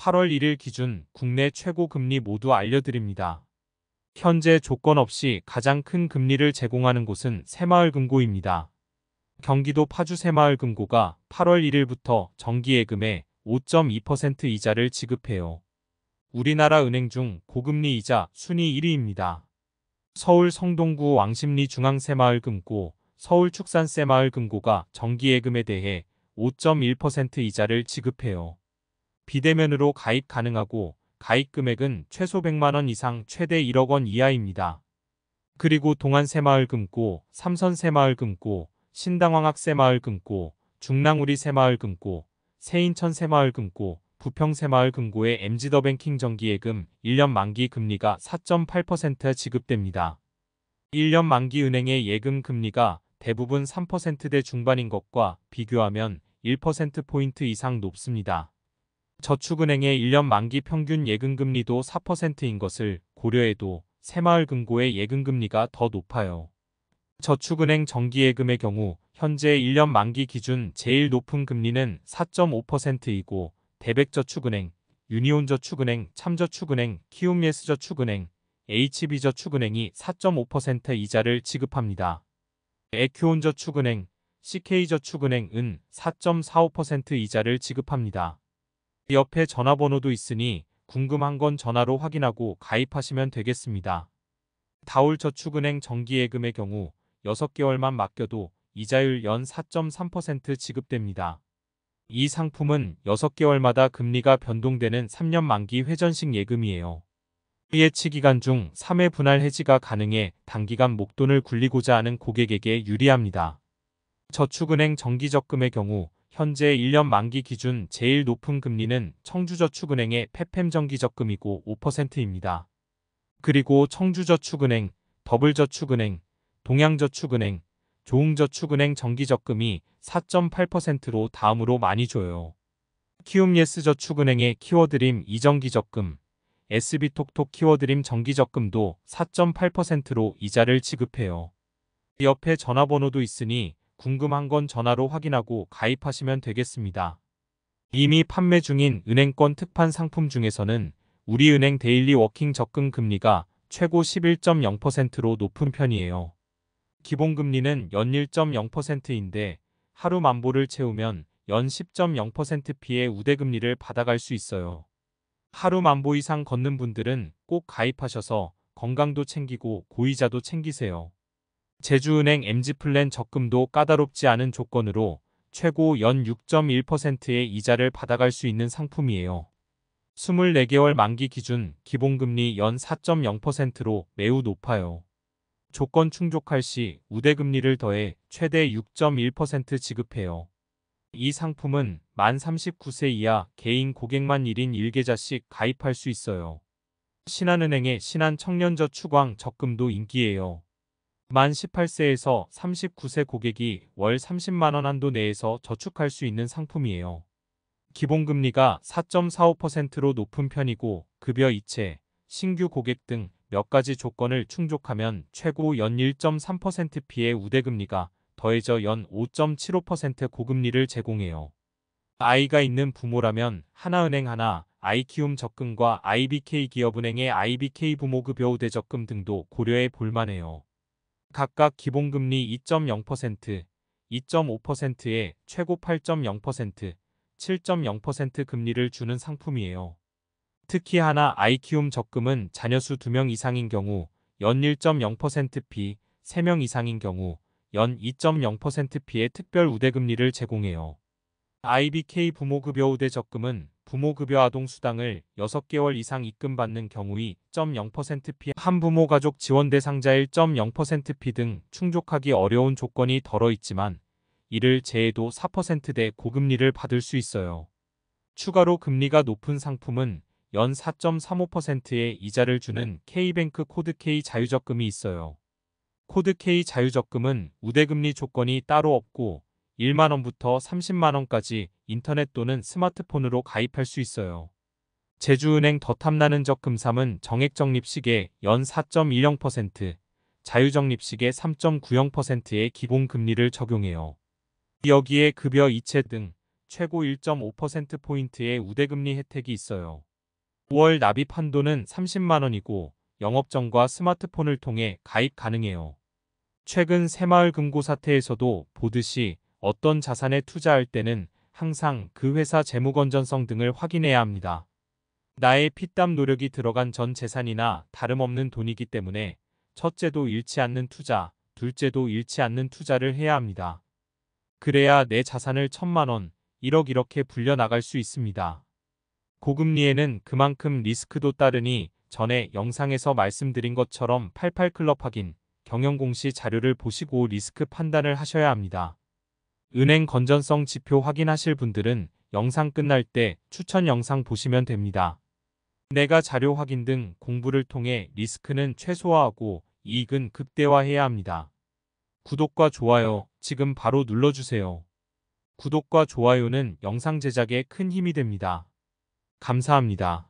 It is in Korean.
8월 1일 기준 국내 최고 금리 모두 알려드립니다. 현재 조건 없이 가장 큰 금리를 제공하는 곳은 새마을금고입니다. 경기도 파주 새마을금고가 8월 1일부터 정기예금에 5.2% 이자를 지급해요. 우리나라 은행 중 고금리 이자 순위 1위입니다. 서울 성동구 왕십리 중앙새마을금고, 서울 축산새마을금고가 정기예금에 대해 5.1% 이자를 지급해요. 비대면으로 가입 가능하고 가입 금액은 최소 100만 원 이상 최대 1억 원 이하입니다. 그리고 동안새마을금고, 삼선새마을금고, 신당황악새마을금고, 중랑우리새마을금고, 세인천새마을금고, 부평새마을금고의 MZ더뱅킹 정기예금 1년 만기 금리가 4.8% 지급됩니다. 1년 만기 은행의 예금 금리가 대부분 3%대 중반인 것과 비교하면 1%포인트 이상 높습니다. 저축은행의 1년 만기 평균 예금금리도 4%인 것을 고려해도 새마을금고의 예금금리가 더 높아요. 저축은행 정기예금의 경우 현재 1년 만기 기준 제일 높은 금리는 4.5%이고 대백저축은행, 유니온저축은행, 참저축은행, 키움예스저축은행, HB저축은행이 4.5% 이자를 지급합니다. 에큐온저축은행, CK저축은행은 4.45% 이자를 지급합니다. 옆에 전화번호도 있으니 궁금한 건 전화로 확인하고 가입하시면 되겠습니다. 다올저축은행 정기예금의 경우 6개월만 맡겨도 이자율 연 4.3% 지급됩니다. 이 상품은 6개월마다 금리가 변동되는 3년 만기 회전식 예금이에요. 예치 기간 중 3회 분할 해지가 가능해 단기간 목돈을 굴리고자 하는 고객에게 유리합니다. 저축은행 정기적금의 경우 현재 1년 만기 기준 제일 높은 금리는 청주저축은행의 페팸 정기적금이고 5%입니다. 그리고 청주저축은행, 더블저축은행, 동양저축은행, 조흥저축은행 정기적금이 4.8%로 다음으로 많이 줘요. 키움예스저축은행의 키워드림 이정기적금, SB톡톡 키워드림 정기적금도 4.8%로 이자를 지급해요. 옆에 전화번호도 있으니 궁금한 건 전화로 확인하고 가입하시면 되겠습니다. 이미 판매 중인 은행권 특판 상품 중에서는 우리은행 데일리 워킹 적금 금리가 최고 11.0%로 높은 편이에요. 기본금리는 연 1.0%인데 하루 만보를 채우면 연 10.0%피의 우대금리를 받아갈 수 있어요. 하루 만보 이상 걷는 분들은 꼭 가입하셔서 건강도 챙기고 고이자도 챙기세요. 제주은행 MZ플랜 적금도 까다롭지 않은 조건으로 최고 연 6.1%의 이자를 받아갈 수 있는 상품이에요. 24개월 만기 기준 기본금리 연 4.0%로 매우 높아요. 조건 충족할 시 우대금리를 더해 최대 6.1% 지급해요. 이 상품은 만 39세 이하 개인 고객만 1인 1계좌씩 가입할 수 있어요. 신한은행의 신한청년저축왕 적금도 인기예요. 만 18세에서 39세 고객이 월 30만 원 한도 내에서 저축할 수 있는 상품이에요. 기본금리가 4.45%로 높은 편이고 급여 이체, 신규 고객 등 몇 가지 조건을 충족하면 최고 연 1.3%피의 우대금리가 더해져 연 5.75% 고금리를 제공해요. 아이가 있는 부모라면 하나은행 하나, 아이키움 적금과 IBK 기업은행의 IBK 부모급여 우대적금 등도 고려해 볼만해요. 각각 기본금리 2.0%, 2.5%에 최고 8.0%, 7.0% 금리를 주는 상품이에요. 특히 하나 아이키움 적금은 자녀수 2명 이상인 경우 연 1.0%피, 3명 이상인 경우 연 2.0%피의 특별 우대금리를 제공해요. IBK 부모급여 우대적금은 부모급여 아동수당을 6개월 이상 입금받는 경우의 0.0%피, 한부모 가족 지원 대상자 1.0%피 등 충족하기 어려운 조건이 덜어 있지만 이를 제해도 4%대 고금리를 받을 수 있어요. 추가로 금리가 높은 상품은 연 4.35%의 이자를 주는 K뱅크 코드K 자유적금이 있어요. 코드K 자유적금은 우대금리 조건이 따로 없고 1만원부터 30만원까지 인터넷 또는 스마트폰으로 가입할 수 있어요. 제주은행 더 탐나는 적금 3은 정액적립식에 연 4.10%, 자유적립식에 3.90%의 기본금리를 적용해요. 여기에 급여 이체 등 최고 1.5%포인트의 우대금리 혜택이 있어요. 5월 납입 한도는 30만 원이고 영업정과 스마트폰을 통해 가입 가능해요. 최근 새마을금고 사태에서도 보듯이 어떤 자산에 투자할 때는 항상 그 회사 재무 건전성 등을 확인해야 합니다. 나의 피땀 노력이 들어간 전 재산이나 다름없는 돈이기 때문에 첫째도 잃지 않는 투자, 둘째도 잃지 않는 투자를 해야 합니다. 그래야 내 자산을 1,000만 원, 1억 이렇게 불려나갈 수 있습니다. 고금리에는 그만큼 리스크도 따르니 전에 영상에서 말씀드린 것처럼 88클럽 확인, 경영공시 자료를 보시고 리스크 판단을 하셔야 합니다. 은행 건전성 지표 확인하실 분들은 영상 끝날 때 추천 영상 보시면 됩니다. 내가 자료 확인 등 공부를 통해 리스크는 최소화하고 이익은 극대화해야 합니다. 구독과 좋아요 지금 바로 눌러주세요. 구독과 좋아요는 영상 제작에 큰 힘이 됩니다. 감사합니다.